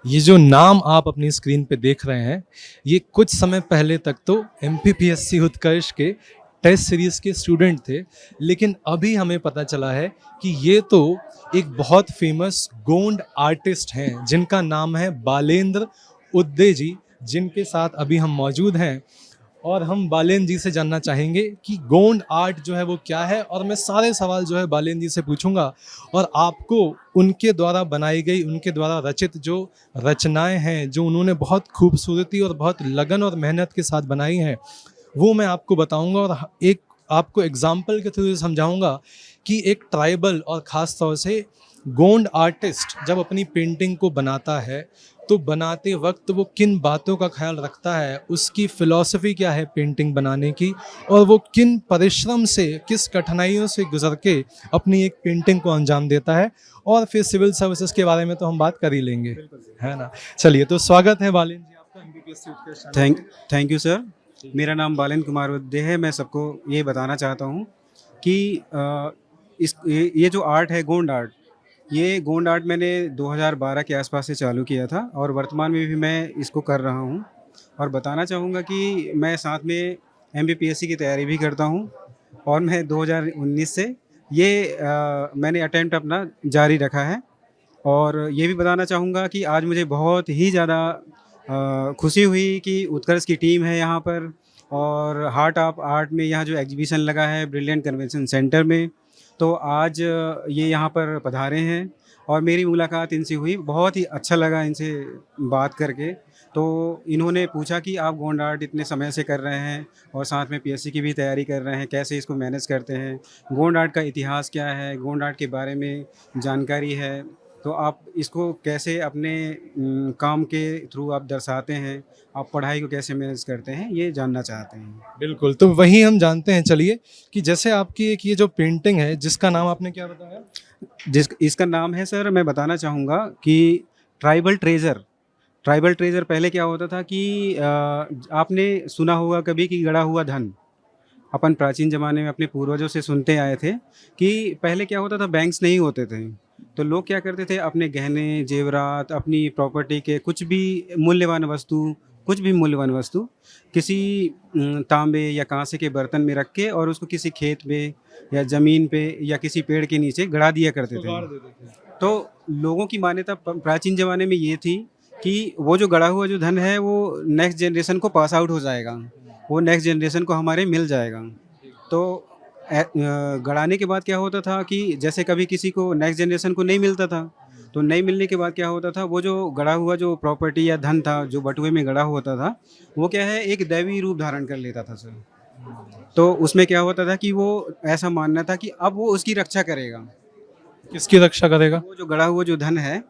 ये जो नाम आप अपनी स्क्रीन पे देख रहे हैं, ये कुछ समय पहले तक तो एमपीपीएससी उत्कर्ष के टेस्ट सीरीज के स्टूडेंट थे, लेकिन अभी हमें पता चला है कि ये तो एक बहुत फेमस गोंड आर्टिस्ट हैं जिनका नाम है बालेंद्र उदय जी, जिनके साथ अभी हम मौजूद हैं। और हम बालेन जी से जानना चाहेंगे कि गोंड आर्ट जो है वो क्या है, और मैं सारे सवाल जो है बालेन जी से पूछूंगा और आपको उनके द्वारा बनाई गई, उनके द्वारा रचित जो रचनाएं हैं, जो उन्होंने बहुत खूबसूरती और बहुत लगन और मेहनत के साथ बनाई हैं, वो मैं आपको बताऊंगा और एक आपको एग्जाम्पल के थ्रू समझाऊंगा कि एक ट्राइबल और ख़ास तौर से गोंड आर्टिस्ट जब अपनी पेंटिंग को बनाता है तो बनाते वक्त वो किन बातों का ख्याल रखता है, उसकी फ़िलॉसफी क्या है पेंटिंग बनाने की, और वो किन परिश्रम से, किस कठिनाइयों से गुजर के अपनी एक पेंटिंग को अंजाम देता है। और फिर सिविल सर्विसेज के बारे में तो हम बात कर ही लेंगे, है ना। चलिए, तो स्वागत है बालेन जी आपका एमबीपीएससी उत्कर्ष चैनल थैंक पे। Thank you sir. मेरा नाम बालेन कुमार वद्दे है। मैं सबको ये बताना चाहता हूँ कि ये जो आर्ट है गोंड आर्ट मैंने 2012 के आसपास से चालू किया था और वर्तमान में भी मैं इसको कर रहा हूँ। और बताना चाहूँगा कि मैं साथ में एमपीपीएससी की तैयारी भी करता हूँ और मैं 2019 से मैंने अटेम्प्ट अपना जारी रखा है। और ये भी बताना चाहूँगा कि आज मुझे बहुत ही ज़्यादा खुशी हुई कि उत्कर्ष की टीम है यहाँ पर, और हार्ट ऑफ आर्ट में यहाँ जो एग्जीबिशन लगा है ब्रिलियंट कन्वेंशन सेंटर में, तो आज ये यहाँ पर पधारे हैं और मेरी मुलाकात इनसे हुई। बहुत ही अच्छा लगा इनसे बात करके। तो इन्होंने पूछा कि आप गोंड आर्ट इतने समय से कर रहे हैं और साथ में पीएससी की भी तैयारी कर रहे हैं, कैसे इसको मैनेज करते हैं, गोंड आर्ट का इतिहास क्या है, गोंड आर्ट के बारे में जानकारी है, तो आप इसको कैसे अपने काम के थ्रू आप दर्शाते हैं, आप पढ़ाई को कैसे मैनेज करते हैं, ये जानना चाहते हैं। बिल्कुल, तो वही हम जानते हैं। चलिए, कि जैसे आपकी एक ये जो पेंटिंग है जिसका नाम आपने क्या बताया? इसका नाम है सर, मैं बताना चाहूँगा कि ट्राइबल ट्रेजर। ट्राइबल ट्रेजर पहले क्या होता था कि आपने सुना होगा कभी कि गड़ा हुआ धन। अपन प्राचीन ज़माने में अपने पूर्वजों से सुनते आए थे कि पहले क्या होता था, बैंक्स नहीं होते थे, तो लोग क्या करते थे, अपने गहने जेवरात, अपनी प्रॉपर्टी के कुछ भी मूल्यवान वस्तु किसी तांबे या कांसे के बर्तन में रख के और उसको किसी खेत में या ज़मीन पे या किसी पेड़ के नीचे गड़ा दिया करते थे। गाड़ देते थे। तो लोगों की मान्यता प्राचीन ज़माने में ये थी कि वो जो गड़ा हुआ जो धन है वो नेक्स्ट जनरेशन को पास आउट हो जाएगा, वो नेक्स्ट जनरेशन को हमारे मिल जाएगा। तो गड़ाने के बाद क्या होता था कि जैसे कभी किसी को नेक्स्ट जनरेशन को नहीं मिलता था, तो नहीं मिलने के बाद क्या होता था, वो जो गड़ा हुआ जो प्रॉपर्टी या धन था जो बटुए में गड़ा होता था, वो क्या है, एक दैवी रूप धारण कर लेता था सर। तो उसमें क्या होता था कि वो ऐसा मानना था कि अब वो उसकी रक्षा करेगा। किसकी रक्षा करेगा? वो जो गड़ा हुआ जो धन है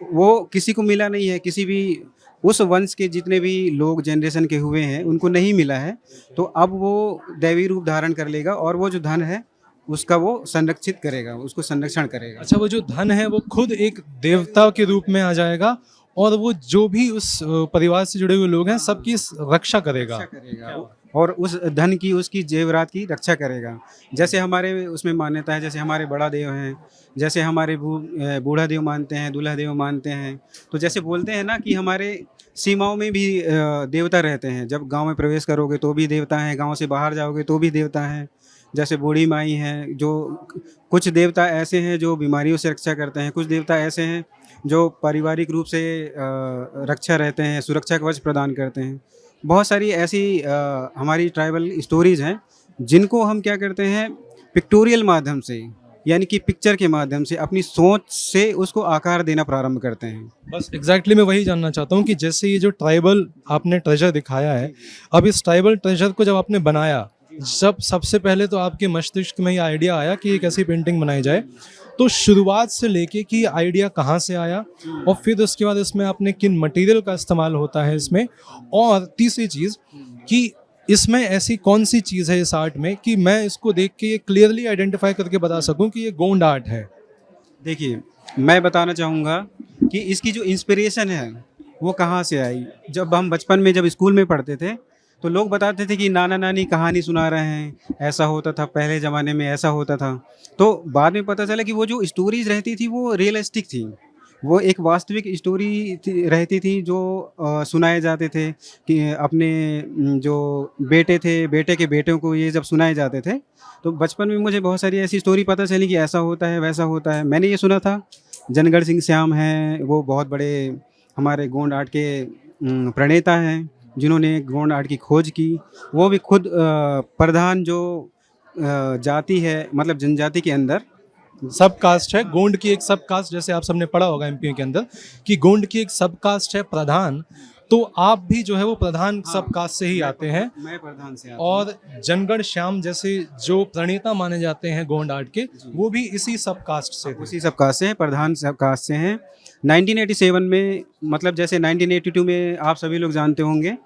वो किसी को मिला नहीं है, किसी भी उस वंश के जितने भी लोग जनरेशन के हुए हैं उनको नहीं मिला है, तो अब वो दैवी रूप धारण कर लेगा और वो जो धन है उसका वो संरक्षित करेगा, उसको संरक्षण करेगा। अच्छा, वो जो धन है वो खुद एक देवता के रूप में आ जाएगा और वो जो भी उस परिवार से जुड़े हुए लोग हैं सबकी रक्षा करेगा। रक्षा करेगा और उस धन की, उसकी जेवरात की रक्षा करेगा। जैसे हमारे उसमें मान्यता है, जैसे हमारे बड़ा देव हैं, जैसे हमारे बूढ़ा देव मानते हैं, दूल्हा देव मानते हैं। तो जैसे बोलते हैं ना कि हमारे सीमाओं में भी देवता रहते हैं। जब गांव में प्रवेश करोगे तो भी देवता हैं, गांव से बाहर जाओगे तो भी देवता हैं। जैसे बूढ़ी माई हैं, जो कुछ देवता ऐसे हैं जो बीमारियों से रक्षा करते हैं, कुछ देवता ऐसे हैं जो पारिवारिक रूप से रक्षा रहते हैं, सुरक्षा कवच प्रदान करते हैं। बहुत सारी ऐसी हमारी ट्राइबल स्टोरीज़ हैं जिनको हम क्या करते हैं, पिक्टोरियल माध्यम से, यानी कि पिक्चर के माध्यम से अपनी सोच से उसको आकार देना प्रारंभ करते हैं। बस एग्जैक्टली मैं वही जानना चाहता हूँ कि जैसे ये जो ट्राइबल आपने ट्रेजर दिखाया है, अब इस ट्राइबल ट्रेजर को जब आपने बनाया, जब सबसे पहले तो आपके मस्तिष्क में ये आइडिया आया कि एक ऐसी पेंटिंग बनाई जाए, तो शुरुआत से लेके कि आइडिया कहाँ से आया, और फिर उसके बाद इसमें आपने किन मटेरियल का इस्तेमाल होता है इसमें, और तीसरी चीज़ कि इसमें ऐसी कौन सी चीज़ है इस आर्ट में कि मैं इसको देख के ये क्लियरली आइडेंटिफाई करके बता सकूं कि ये गोंड आर्ट है। देखिए, मैं बताना चाहूँगा कि इसकी जो इंस्पिरेशन है वो कहाँ से आई। जब हम बचपन में जब स्कूल में पढ़ते थे तो लोग बताते थे कि नाना नानी कहानी सुना रहे हैं, ऐसा होता था पहले ज़माने में, ऐसा होता था। तो बाद में पता चला कि वो जो स्टोरीज रहती थी वो रियलिस्टिक थी, वो एक वास्तविक स्टोरी रहती थी जो सुनाए जाते थे कि अपने जो बेटे थे, बेटे के बेटों को ये जब सुनाए जाते थे, तो बचपन में मुझे बहुत सारी ऐसी स्टोरी पता चली कि ऐसा होता है, वैसा होता है। मैंने ये सुना था जनगढ़ सिंह श्याम हैं, वो बहुत बड़े हमारे गोंड आर्ट के प्रणेता हैं, जिन्होंने गोंड आर्ट की खोज की। वो भी खुद प्रधान जो जाति है, मतलब जनजाति के अंदर सब कास्ट है, गोंड की एक सब कास्ट, जैसे आप सबने पढ़ा होगा एमपी के अंदर कि गोंड की एक सब कास्ट है प्रधान, तो आप भी जो है वो प्रधान सब कास्ट से ही आते हैं। मैं प्रधान से आता हूँ। और जनगढ़ श्याम जैसे जो प्रणेता माने जाते हैं गोंड आर्ट के, वो भी इसी सब कास्ट से थे। उसी सब कास्ट से हैं, प्रधान सब कास्ट से हैं। 1987 में, मतलब जैसे 1982 में आप सभी लोग जानते होंगे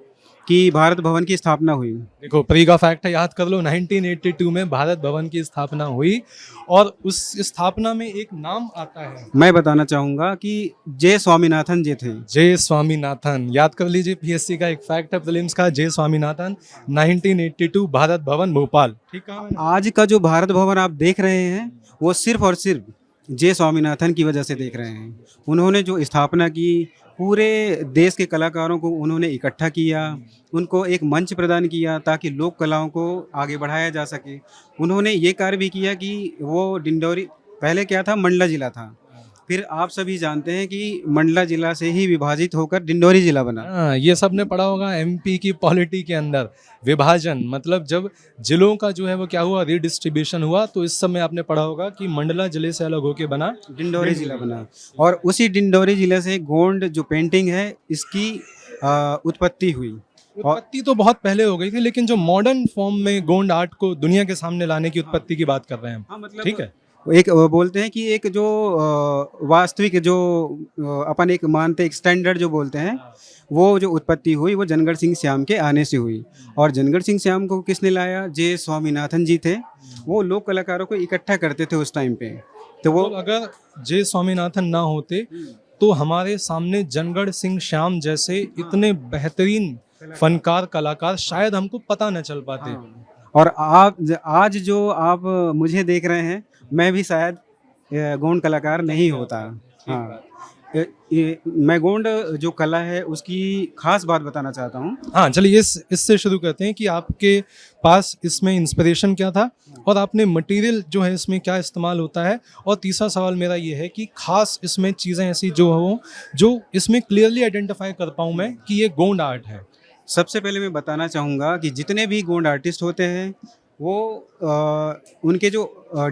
कि भारत भवन की स्थापना हुई। देखो प्री का फैक्ट है, याद कर लो, 1982 में भारत भवन की स्थापना हुई और उस स्थापना में एक नाम आता है, मैं बताना चाहूँगा कि जे स्वामीनाथन जी थे। जे स्वामीनाथन। याद कर लीजिए, पीएससी का एक फैक्ट है प्रीलिम्स का, जे स्वामीनाथन, 1982 भारत भवन भोपाल। ठीक है। आज का जो भारत भवन आप देख रहे हैं वो सिर्फ और सिर्फ जे स्वामीनाथन की वजह से देख रहे हैं। उन्होंने जो स्थापना की, पूरे देश के कलाकारों को उन्होंने इकट्ठा किया, उनको एक मंच प्रदान किया ताकि लोक कलाओं को आगे बढ़ाया जा सके। उन्होंने ये कार्य भी किया कि वो डिंडोरी, पहले क्या था, मंडला जिला था, फिर आप सभी जानते हैं कि मंडला जिला से ही विभाजित होकर डिंडोरी जिला बना। हाँ, ये सब ने पढ़ा होगा एमपी की पॉलिटी के अंदर, विभाजन, मतलब जब जिलों का जो है वो क्या हुआ, रीडिस्ट्रीब्यूशन हुआ, तो इस समय आपने पढ़ा होगा कि मंडला जिले से अलग होके बना डिंडोरी जिला बना। और उसी डिंडोरी जिले से गोंड जो पेंटिंग है इसकी उत्पत्ति हुई। उत्पत्ति तो बहुत पहले हो गई थी, लेकिन जो मॉडर्न फॉर्म में गोंड आर्ट को दुनिया के सामने लाने की उत्पत्ति की बात कर रहे हैं हम। हाँ, मतलब ठीक है। एक बोलते हैं कि एक जो वास्तविक जो अपन एक मानते एक स्टैंडर्ड जो बोलते हैं, वो जो उत्पत्ति हुई वो जनगढ़ सिंह श्याम के आने से हुई। और जनगढ़ सिंह श्याम को किसने लाया? जे स्वामीनाथन जी थे। वो लोक कलाकारों को इकट्ठा करते थे उस टाइम पे। तो वो तो अगर जे स्वामीनाथन ना होते तो हमारे सामने जनगढ़ सिंह श्याम जैसे इतने बेहतरीन फनकार कलाकार शायद हमको पता न चल पाते। और आप आज जो आप मुझे देख रहे हैं, मैं भी शायद गोंड कलाकार नहीं होता। हाँ, मैं गोंड जो कला है उसकी खास बात बताना चाहता हूँ। हाँ, चलिए इससे शुरू करते हैं कि आपके पास इसमें इंस्पिरेशन क्या था और आपने मटेरियल जो है इसमें क्या इस्तेमाल होता है। और तीसरा सवाल मेरा ये है कि खास इसमें चीज़ें ऐसी जो हो जो इसमें क्लियरली आइडेंटिफाई कर पाऊँ मैं कि ये गोंड आर्ट है। सबसे पहले मैं बताना चाहूँगा कि जितने भी गोंड आर्टिस्ट होते हैं वो उनके जो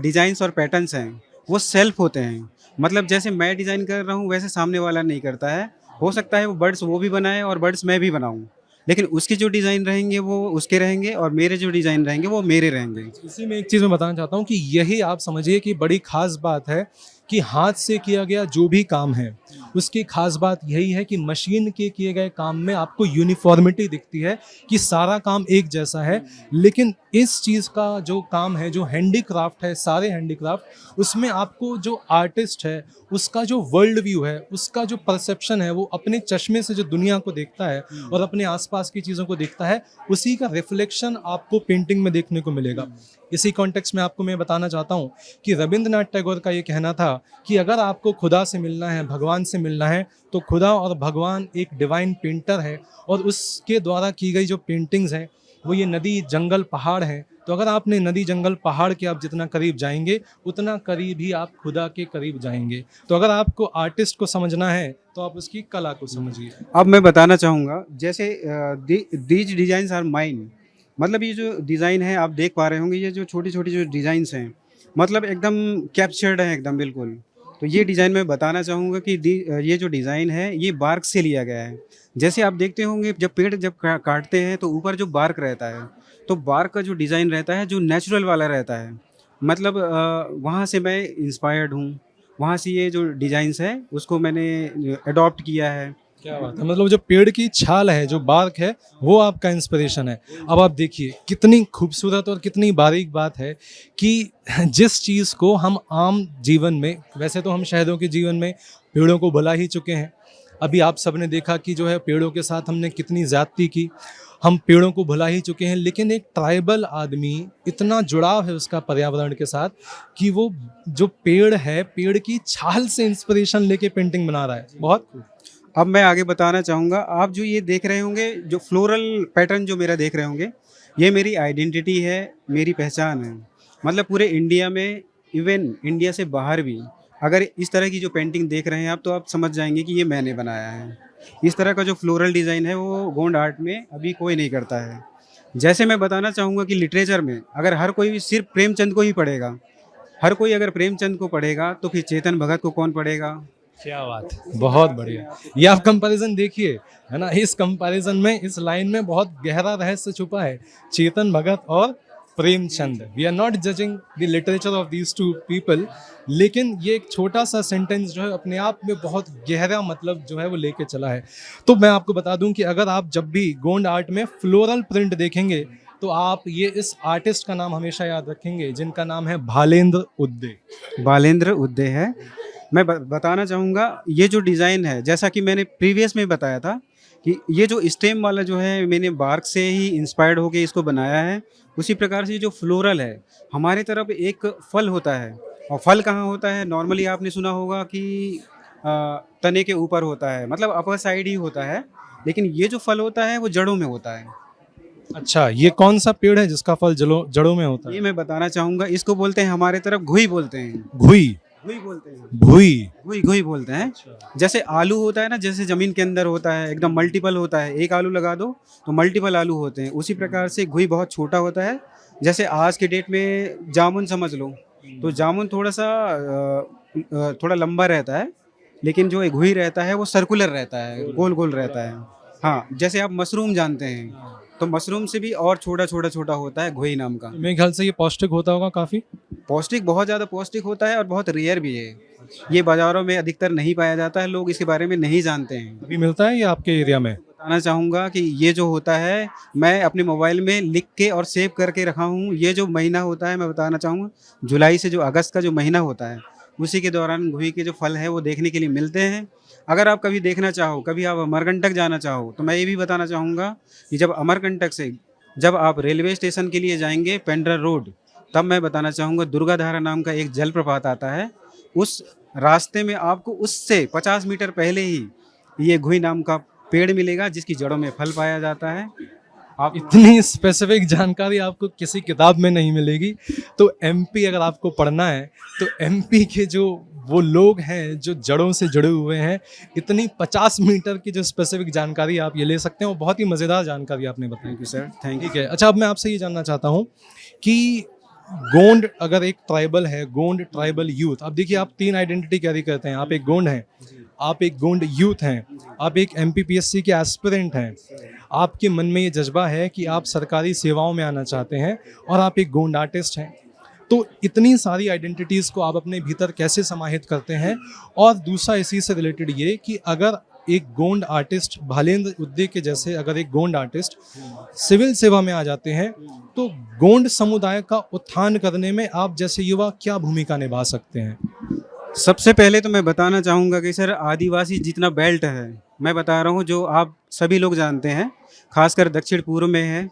डिज़ाइंस और पैटर्न्स हैं वो सेल्फ होते हैं। मतलब जैसे मैं डिज़ाइन कर रहा हूँ वैसे सामने वाला नहीं करता है। हो सकता है वो बर्ड्स वो भी बनाए और बर्ड्स मैं भी बनाऊँ, लेकिन उसके जो डिज़ाइन रहेंगे वो उसके रहेंगे और मेरे जो डिज़ाइन रहेंगे वो मेरे रहेंगे। इसी में एक चीज़ मैं बताना चाहता हूँ कि यही आप समझिए कि बड़ी खास बात है कि हाथ से किया गया जो भी काम है उसकी खास बात यही है कि मशीन के किए गए काम में आपको यूनिफॉर्मिटी दिखती है कि सारा काम एक जैसा है। लेकिन इस चीज़ का जो काम है, जो हैंडीक्राफ्ट है, सारे हैंडीक्राफ्ट, उसमें आपको जो आर्टिस्ट है उसका जो वर्ल्ड व्यू है, उसका जो परसेप्शन है, वो अपने चश्मे से जो दुनिया को देखता है और अपने आसपास की चीज़ों को देखता है, उसी का रिफ्लेक्शन आपको पेंटिंग में देखने को मिलेगा। इसी कॉन्टेक्स्ट में आपको मैं बताना चाहता हूँ कि रविंद्रनाथ टैगोर का ये कहना था कि अगर आपको खुदा से मिलना है, भगवान से मिलना है, तो खुदा और भगवान एक डिवाइन पेंटर है और उसके द्वारा की गई जो पेंटिंग्स हैं वो ये नदी, जंगल, पहाड़ हैं। तो अगर आपने नदी, जंगल, पहाड़ के आप जितना करीब जाएंगे उतना करीब ही आप खुदा के करीब जाएंगे। तो अगर आपको आर्टिस्ट को समझना है तो आप उसकी कला को समझिए। अब मैं बताना चाहूँगा, जैसे दीज डिज़ाइंस आर माइन, मतलब ये जो डिज़ाइन है आप देख पा रहे होंगे, ये जो छोटी छोटी जो डिज़ाइंस हैं मतलब एकदम कैप्चर्ड है एकदम बिल्कुल। तो ये डिज़ाइन मैं बताना चाहूँगा कि ये जो डिज़ाइन है ये बार्क से लिया गया है। जैसे आप देखते होंगे जब पेड़ जब काटते हैं तो ऊपर जो बार्क रहता है, तो बार्क का जो डिज़ाइन रहता है जो नेचुरल वाला रहता है, मतलब वहाँ से मैं इंस्पायर्ड हूँ, वहाँ से ये जो डिज़ाइंस है उसको मैंने अडॉप्ट किया है। क्या बात है, मतलब जो पेड़ की छाल है, जो बार्क है, वो आपका इंस्पिरेशन है। अब आप देखिए कितनी खूबसूरत और कितनी बारीक बात है कि जिस चीज़ को हम आम जीवन में, वैसे तो हम शहरों के जीवन में पेड़ों को भुला ही चुके हैं। अभी आप सबने देखा कि जो है पेड़ों के साथ हमने कितनी ज़्यादती की। हम पेड़ों को भुला ही चुके हैं, लेकिन एक ट्राइबल आदमी इतना जुड़ाव है उसका पर्यावरण के साथ कि वो जो पेड़ है, पेड़ की छाल से इंस्पिरेशन लेके पेंटिंग बना रहा है। बहुत अब मैं आगे बताना चाहूँगा, आप जो ये देख रहे होंगे, जो फ्लोरल पैटर्न जो मेरा देख रहे होंगे, ये मेरी आइडेंटिटी है, मेरी पहचान है। मतलब पूरे इंडिया में, इवन इंडिया से बाहर भी अगर इस तरह की जो पेंटिंग देख रहे हैं आप, तो आप समझ जाएंगे कि ये मैंने बनाया है। इस तरह का जो फ्लोरल डिज़ाइन है वो गोंड आर्ट में अभी कोई नहीं करता है। जैसे मैं बताना चाहूँगा कि लिटरेचर में अगर हर कोई सिर्फ प्रेमचंद को ही पढ़ेगा, हर कोई अगर प्रेमचंद को पढ़ेगा तो फिर चेतन भगत को कौन पढ़ेगा? क्या बात है, बहुत बढ़िया। ये आप कंपैरिजन देखिए, है ना, इस कंपैरिजन में, इस लाइन में बहुत गहरा रहस्य छुपा है। चेतन भगत और Premchand, we are not judging the literature of these two people, लेकिन ये एक छोटा सा सेंटेंस जो है अपने आप में बहुत गहरा मतलब जो है वो लेके चला है। तो मैं आपको बता दूं कि अगर आप जब भी गोंड आर्ट में फ्लोरल प्रिंट देखेंगे तो आप ये इस आर्टिस्ट का नाम हमेशा याद रखेंगे, जिनका नाम है भालेंद्र उदय। बालेंद्र उदय है। मैं बताना चाहूँगा, ये जो डिज़ाइन है, जैसा कि मैंने प्रीवियस में बताया था कि ये जो स्टेम वाला जो है, मैंने बार्क से ही इंस्पायर्ड होके इसको बनाया है। उसी प्रकार से जो फ्लोरल है, हमारे तरफ एक फल होता है, और फल कहाँ होता है? नॉर्मली आपने सुना होगा कि तने के ऊपर होता है, मतलब अपर साइड ही होता है, लेकिन ये जो फल होता है वो जड़ों में होता है। अच्छा, ये कौन सा पेड़ है जिसका फल जड़ों में होता ये है? मैं बताना चाहूँगा, इसको बोलते हैं हमारे तरफ घुई बोलते हैं। घुई। घुई बोलते हैं, भुई। घुई घुई बोलते हैं। जैसे आलू होता है ना, जैसे ज़मीन के अंदर होता है, एकदम मल्टीपल होता है, एक आलू लगा दो तो मल्टीपल आलू होते हैं, उसी प्रकार से घुई बहुत छोटा होता है। जैसे आज के डेट में जामुन समझ लो, तो जामुन थोड़ा सा थोड़ा लंबा रहता है, लेकिन जो एक घुई रहता है वो सर्कुलर रहता है, गोल गोल रहता है। हाँ, जैसे आप मशरूम जानते हैं, तो मशरूम से भी और छोटा छोटा छोटा होता है घुई नाम का। मेरे ख्याल से ये पौष्टिक होता होगा काफी। पौष्टिक, बहुत ज़्यादा पौष्टिक होता है और बहुत रेयर भी है। ये बाज़ारों में अधिकतर नहीं पाया जाता है, लोग इसके बारे में नहीं जानते हैं। अभी मिलता है ये आपके एरिया में? बताना चाहूँगा कि ये जो होता है, मैं अपने मोबाइल में लिख के और सेव करके रखा हूँ। ये जो महीना होता है, मैं बताना चाहूँगा, जुलाई से जो अगस्त का जो महीना होता है, उसी के दौरान घुई के जो फल है वो देखने के लिए मिलते हैं। अगर आप कभी देखना चाहो, कभी आप अमरकंटक जाना चाहो, तो मैं ये भी बताना चाहूँगा कि जब अमरकंटक से जब आप रेलवे स्टेशन के लिए जाएंगे, पेंड्रा रोड, तब मैं बताना चाहूँगा दुर्गाधारा नाम का एक जलप्रपात आता है। उस रास्ते में आपको उससे 50 मीटर पहले ही ये घुई नाम का पेड़ मिलेगा, जिसकी जड़ों में फल पाया जाता है। आप इतनी स्पेसिफिक जानकारी आपको किसी किताब में नहीं मिलेगी। तो एमपी अगर आपको पढ़ना है तो एमपी के जो वो लोग हैं जो जड़ों से जुड़े हुए हैं, इतनी 50 मीटर की जो स्पेसिफिक जानकारी आप ये ले सकते हैं, वो बहुत ही मज़ेदार जानकारी आपने बताई। Thank you sir, thank you. ठीक है। अच्छा, अब मैं आपसे ये जानना चाहता हूँ कि गोंड अगर एक ट्राइबल है, गोंड ट्राइबल यूथ, अब देखिए आप 3 आइडेंटिटी कैरी करते हैं। आप एक गोंड हैं, आप एक गोंड यूथ हैं, आप एक एमपीपीएससी के एस्पिरेंट हैं। आपके मन में ये जज्बा है कि आप सरकारी सेवाओं में आना चाहते हैं, और आप एक गोंड आर्टिस्ट हैं। तो इतनी सारी आइडेंटिटीज़ को आप अपने भीतर कैसे समाहित करते हैं? और दूसरा इसी से रिलेटेड ये कि अगर एक गोंड आर्टिस्ट भालेंद्र उदय के जैसे अगर एक गोंड आर्टिस्ट सिविल सेवा में आ जाते हैं, तो गोंड समुदाय का उत्थान करने में आप जैसे युवा क्या भूमिका निभा सकते हैं? सबसे पहले तो मैं बताना चाहूँगा कि सर, आदिवासी जितना बेल्ट है, मैं बता रहा हूँ, जो आप सभी लोग जानते हैं, खासकर दक्षिण पूर्व में है।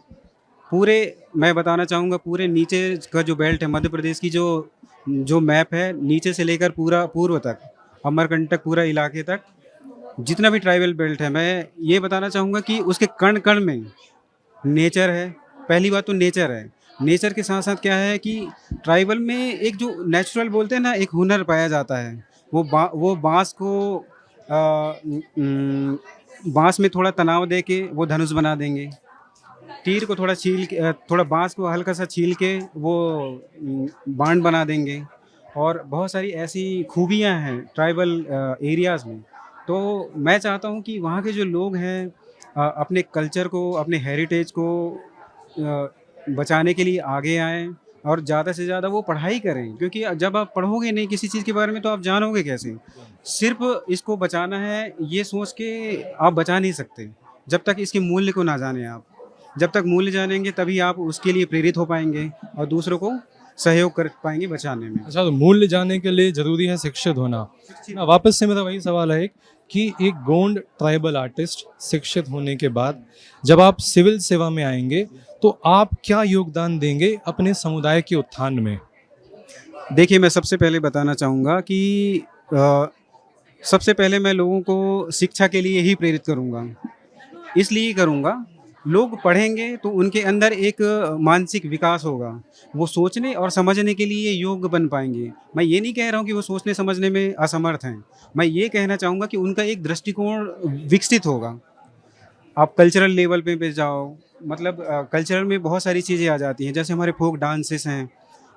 पूरे, मैं बताना चाहूँगा, पूरे नीचे का जो बेल्ट है मध्य प्रदेश की, जो जो मैप है, नीचे से लेकर पूरा पूर्व तक, अमरकंटक पूरा इलाके तक, जितना भी ट्राइबल बेल्ट है, मैं ये बताना चाहूँगा कि उसके कण कण में नेचर है। पहली बात तो नेचर है। नेचर के साथ साथ क्या है कि ट्राइबल में एक जो नेचुरल बोलते हैं ना, एक हुनर पाया जाता है। वो बाँस को बाँस में थोड़ा तनाव दे के वो धनुष बना देंगे। तीर को थोड़ा छील के, थोड़ा बाँस को हल्का सा छील के वो बाण बना देंगे। और बहुत सारी ऐसी खूबियाँ हैं ट्राइबल एरियाज़ में। तो मैं चाहता हूँ कि वहाँ के जो लोग हैं अपने कल्चर को, अपने हेरिटेज को बचाने के लिए आगे आएँ, और ज़्यादा से ज़्यादा वो पढ़ाई करें, क्योंकि जब आप पढ़ोगे नहीं किसी चीज़ के बारे में तो आप जानोगे कैसे? सिर्फ इसको बचाना है ये सोच के आप बचा नहीं सकते, जब तक इसके मूल्य को ना जानें आप। जब तक मूल्य जानेंगे तभी आप उसके लिए प्रेरित हो पाएंगे और दूसरों को सहयोग कर पाएंगे बचाने में। अच्छा, तो मूल्य जानने के लिए जरूरी है शिक्षित होना। ना, वापस से मेरा वही सवाल है कि एक गोंड ट्राइबल आर्टिस्ट शिक्षित होने के बाद जब आप सिविल सेवा में आएंगे तो आप क्या योगदान देंगे अपने समुदाय के उत्थान में? देखिए, मैं सबसे पहले बताना चाहूँगा कि सबसे पहले मैं लोगों को शिक्षा के लिए ही प्रेरित करूँगा। इसलिए करूँगा, लोग पढ़ेंगे तो उनके अंदर एक मानसिक विकास होगा। वो सोचने और समझने के लिए योग्य बन पाएँगे। मैं ये नहीं कह रहा हूँ कि वो सोचने समझने में असमर्थ हैं। मैं ये कहना चाहूँगा कि उनका एक दृष्टिकोण विकसित होगा। आप कल्चरल लेवल पे जाओ, मतलब कल्चरल में बहुत सारी चीज़ें आ जाती हैं। जैसे हमारे फ़ोक डांसेस हैं,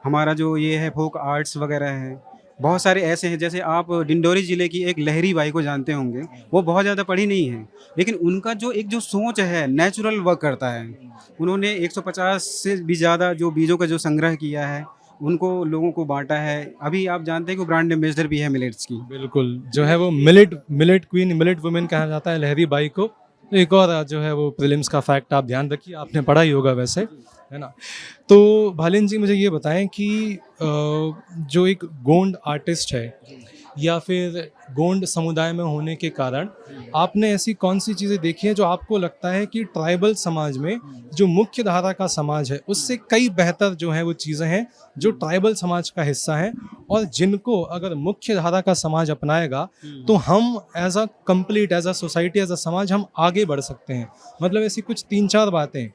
हमारा जो ये है फ़ोक आर्ट्स वगैरह हैं। बहुत सारे ऐसे हैं, जैसे आप डिंडोरी ज़िले की एक लहरी बाई को जानते होंगे। वो बहुत ज़्यादा पढ़ी नहीं है, लेकिन उनका जो सोच है नेचुरल वर्क करता है। उन्होंने 150 से भी ज़्यादा जो बीजों का जो संग्रह किया है, उनको लोगों को बाँटा है। अभी आप जानते हैं कि वो ब्रांड एम्बेसडर भी है मिलेट्स की। बिल्कुल, जो है वो मिलेट क्वीन, मिलेट वुमेन कहा जाता है लहरी बाई को। तो एक और जो है वो प्रीलिम्स का फैक्ट आप ध्यान रखिए, आपने पढ़ा ही होगा वैसे, है ना? तो भालिन जी, मुझे ये बताएं कि जो एक गोंड आर्टिस्ट है या फिर गोंड समुदाय में होने के कारण आपने ऐसी कौन सी चीज़ें देखी हैं जो आपको लगता है कि ट्राइबल समाज में जो मुख्य धारा का समाज है उससे कई बेहतर जो है वो चीज़ें हैं जो ट्राइबल समाज का हिस्सा हैं, और जिनको अगर मुख्य धारा का समाज अपनाएगा तो हम as a complete, as a society, as a समाज हम आगे बढ़ सकते हैं? मतलब ऐसी कुछ 3-4 बातें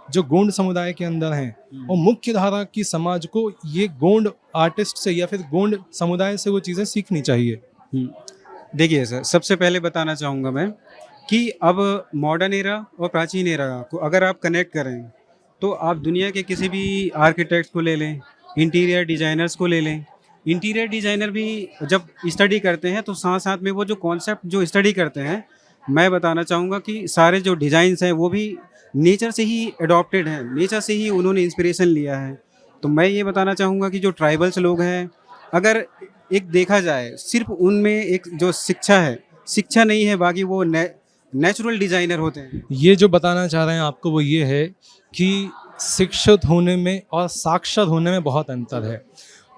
जो गोंड समुदाय के अंदर हैं और मुख्य धारा की समाज को ये गोंड आर्टिस्ट से या फिर गोंड समुदाय से वो चीज़ें सीखनी चाहिए। देखिए सर, सबसे पहले बताना चाहूँगा मैं कि अब मॉडर्न एरा और प्राचीन एरा को अगर आप कनेक्ट करें, तो आप दुनिया के किसी भी आर्किटेक्ट को ले लें, इंटीरियर डिज़ाइनर्स को ले लें। इंटीरियर डिज़ाइनर भी जब स्टडी करते हैं तो साथ-साथ में वो जो कॉन्सेप्ट जो स्टडी करते हैं, मैं बताना चाहूँगा कि सारे जो डिज़ाइन्स हैं वो भी नेचर से ही एडॉप्टेड हैं, नेचर से ही उन्होंने इंस्पिरेशन लिया है। तो मैं ये बताना चाहूँगा कि जो ट्राइबल्स लोग हैं, अगर एक देखा जाए सिर्फ़ उनमें एक जो शिक्षा है, शिक्षा नहीं है, बाकी वो नेचुरल डिज़ाइनर होते हैं। ये जो बताना चाह रहे हैं आपको वो ये है कि शिक्षित होने में और साक्षर होने में बहुत अंतर है।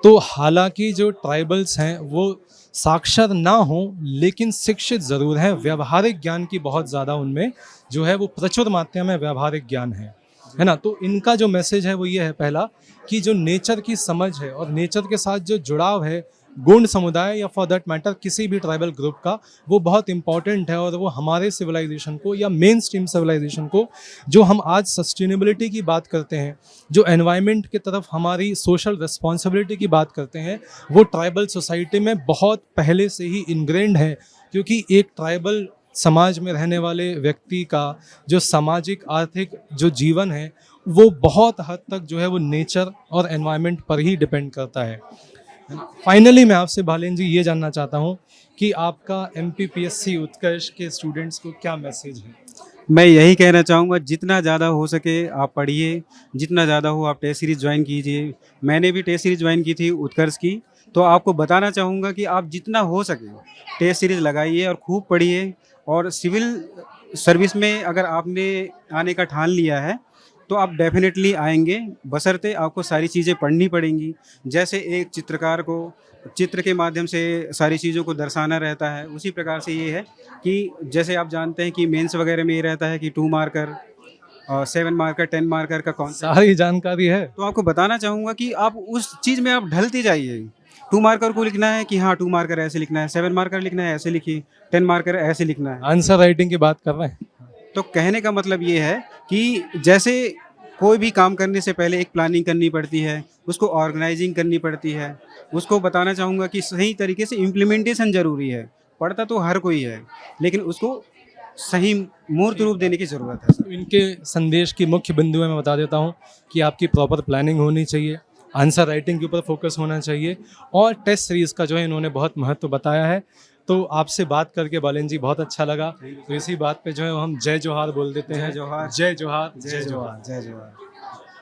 तो हालांकि जो ट्राइबल्स हैं वो साक्षर ना हों लेकिन शिक्षित ज़रूर हैं, व्यवहारिक ज्ञान की बहुत ज़्यादा उनमें जो है वो प्रचुर मात्रा में व्यवहारिक ज्ञान है ना? तो इनका जो मैसेज है वो ये है, पहला कि जो नेचर की समझ है और नेचर के साथ जो जुड़ाव है गोंड समुदाय या फॉर दैट मैटर किसी भी ट्राइबल ग्रुप का, वो बहुत इंपॉर्टेंट है। और वो हमारे सिविलाइजेशन को या मेन स्ट्रीम सिविलाइजेशन को, जो हम आज सस्टेनेबिलिटी की बात करते हैं, जो एनवायरनमेंट की तरफ हमारी सोशल रिस्पॉन्सिबिलिटी की बात करते हैं, वो ट्राइबल सोसाइटी में बहुत पहले से ही इनग्रेंड है। क्योंकि एक ट्राइबल समाज में रहने वाले व्यक्ति का जो सामाजिक आर्थिक जो जीवन है वो बहुत हद तक जो है वो नेचर और एनवायरनमेंट पर ही डिपेंड करता है। फाइनली मैं आपसे भालेन जी ये जानना चाहता हूँ कि आपका MPPSC उत्कर्ष के स्टूडेंट्स को क्या मैसेज है? मैं यही कहना चाहूँगा, जितना ज़्यादा हो सके आप पढ़िए, जितना ज़्यादा हो आप टेस्ट सीरीज़ ज्वाइन कीजिए। मैंने भी टेस्ट सीरीज़ ज्वाइन की थी उत्कर्ष की, तो आपको बताना चाहूँगा कि आप जितना हो सके टेस्ट सीरीज़ लगाइए और खूब पढ़िए। और सिविल सर्विस में अगर आपने आने का ठान लिया है तो आप डेफिनेटली आएंगे, बशर्ते आपको सारी चीज़ें पढ़नी पड़ेंगी। जैसे एक चित्रकार को चित्र के माध्यम से सारी चीज़ों को दर्शाना रहता है, उसी प्रकार से ये है कि जैसे आप जानते हैं कि मेंस वगैरह में ये रहता है कि 2 मार्कर, 7 मार्कर, 10 मार्कर का कॉन्सेप्ट सारी जानकारी है। तो आपको बताना चाहूँगा कि आप उस चीज़ में आप ढलते जाइए। 2 मार्कर को लिखना है कि हाँ 2 मार्कर ऐसे लिखना है, 7 मार्कर लिखना है ऐसे लिखिए, 10 मार्कर ऐसे लिखना है। आंसर राइटिंग की बात कर रहे हैं। तो कहने का मतलब ये है कि जैसे कोई भी काम करने से पहले एक प्लानिंग करनी पड़ती है, उसको ऑर्गेनाइजिंग करनी पड़ती है, उसको बताना चाहूँगा कि सही तरीके से इम्प्लीमेंटेशन ज़रूरी है। पढ़ता तो हर कोई है, लेकिन उसको सही मूर्त रूप देने की ज़रूरत है। तो इनके संदेश की मुख्य बिंदु मैं बता देता हूँ कि आपकी प्रॉपर प्लानिंग होनी चाहिए, आंसर राइटिंग के ऊपर फोकस होना चाहिए, और टेस्ट सीरीज़ का जो है इन्होंने बहुत महत्व बताया है। तो आपसे बात करके बालेन जी बहुत अच्छा लगा। तो इसी बात पे जो है हम जय जोहार बोल देते हैं। जय जोहार, जय जोहार, जय जोहार, जय जोहार।